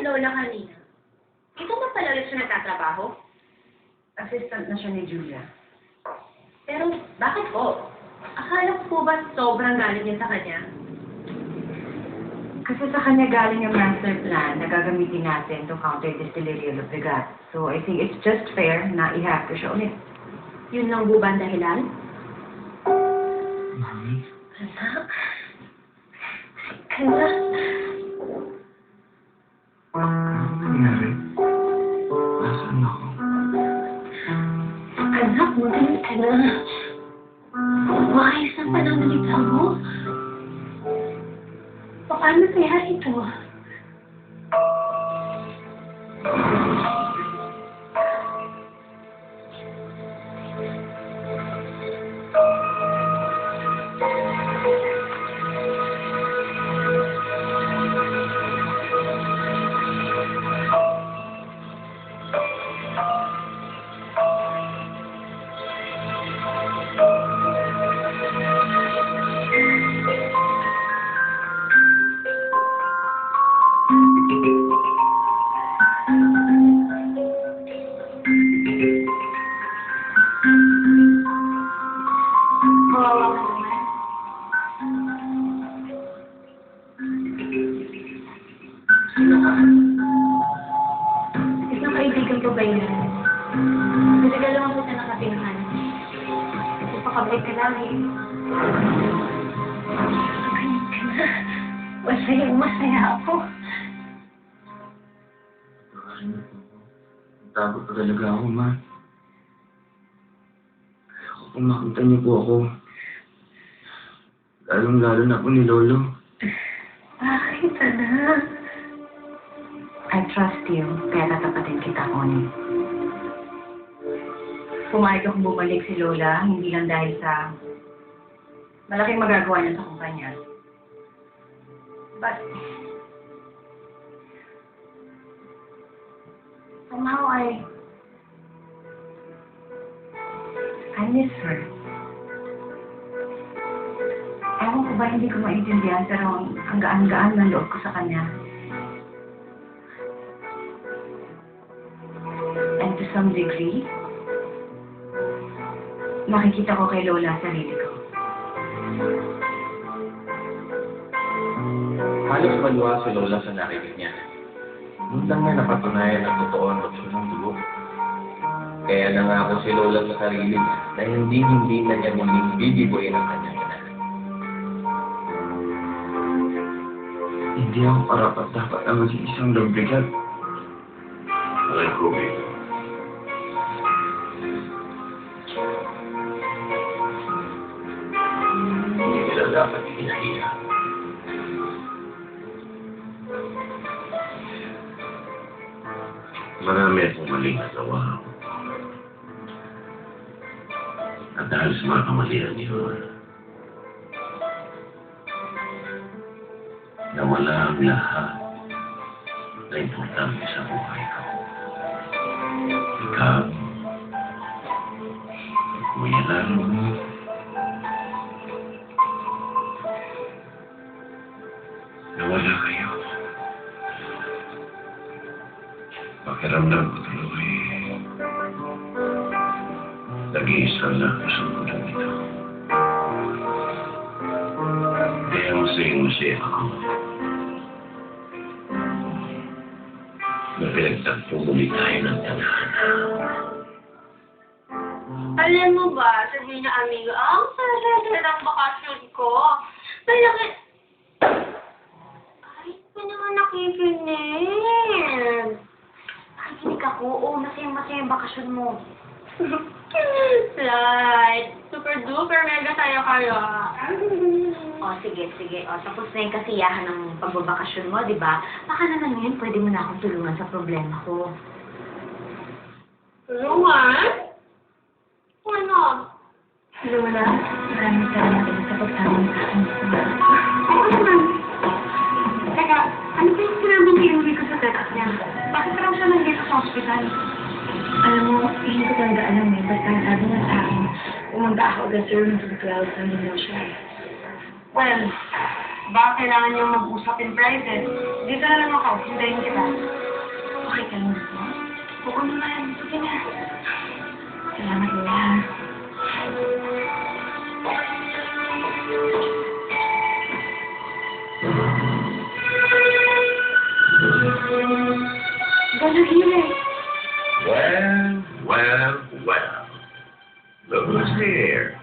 Lola kanina. Ito na pala ulit siya nagtatrabaho? Assistant na siya ni Julia. Pero bakit po? Akala ko po ba sobrang galit niya sa kanya? Kasi sa kanya galing yung master plan na gagamitin natin to counter distillery of Legat. So I think it's just fair na i-hack ko siya ulit. Yun lang po ba ang dahilan? Mami? Anak? Anak? Ano nangyari? Nasaan ako? Anak, magaling ka na. Maayos ang pananalita mo. Paano kaya ito? Kawawa ka naman. Sino ka? Isang kaibigan ko ba yun? Nagagalawan ko siya ng katinghan. Ipakabait ka lang eh. Ganyan ka na. Masaya ako. Patawarin niyo po ako. Takot pa talaga ako, ma. Ayoko kung makita niyo po ako. Lalong-lalo na po ni Lolo. Bakit, anak? I trust you, kaya tatapatin kita, Connie. Pumayag akong bumalik si Lola, hindi lang dahil sa malaking magagawa niya sa kumpanya. But somehow I miss her. Ewan ko ba, hindi ko maintindihan, pero ang gaan-gaan ng loob ko sa kanya. And to some degree, nakikita ko kay Lola sarili ko. Halos maluwa si Lola sa narinig niya. Doon lang niya napatunayan ang totoo ang bakso ng dugo. Kaya nangako si Lola sa sarili niya na hindi na niya muling bibigoyin ang kanyang ina. Hindi ako karapat-dapat na maging isang lubrigat. Alam ko, babe. Hindi nila dapat hinahiya. Marami akong maling nagawa. At dahil sa mga kamalian yun, nawala ang lahat na importante sa buhay ko. Ikaw, Kuya Lalo, nawala kayo. Pakiramdam ko tuloy. Nag-iisa lang sa mundong ito. Kaya masayang-masaya ako. Na pinagtagpo muli tayo ng tadhana. Alam mo ba, sabi niya, amigo, ang sarap ng bakasyon ko. Malaki... Kahit pa naman nakikinig. Nakikinig ako. Oo, masayang-masaya ang bakasyon mo. Right. Super duper mega saya kayo. O, sige. O, tapos na yung kasiyahan ng pagbabakasyon mo, di ba? Baka naman ngayon pwede mo na akong tulungan sa problema ko. Tulungan? Ano? Lola, maraming salamat sa pagsama sa akin. Oo naman. Teka, ano ba yung sinabi ni Yuri ko sa text niya? Bakit raw siya nandito sa hospital? Alam mo, hindi ko talaga alam eh. Basta ang sabi niya sa akin, pumunta ako agad sa room to 12 nandun daw siya. Well, Baka kailangan niyong mag-usap in private. Dito na lang ako. Hintayin kita. Okay ka lang dito? Oo naman. Sige na. Salamat, Lola. Gano'n hilig. Well, well, well. Look who's here.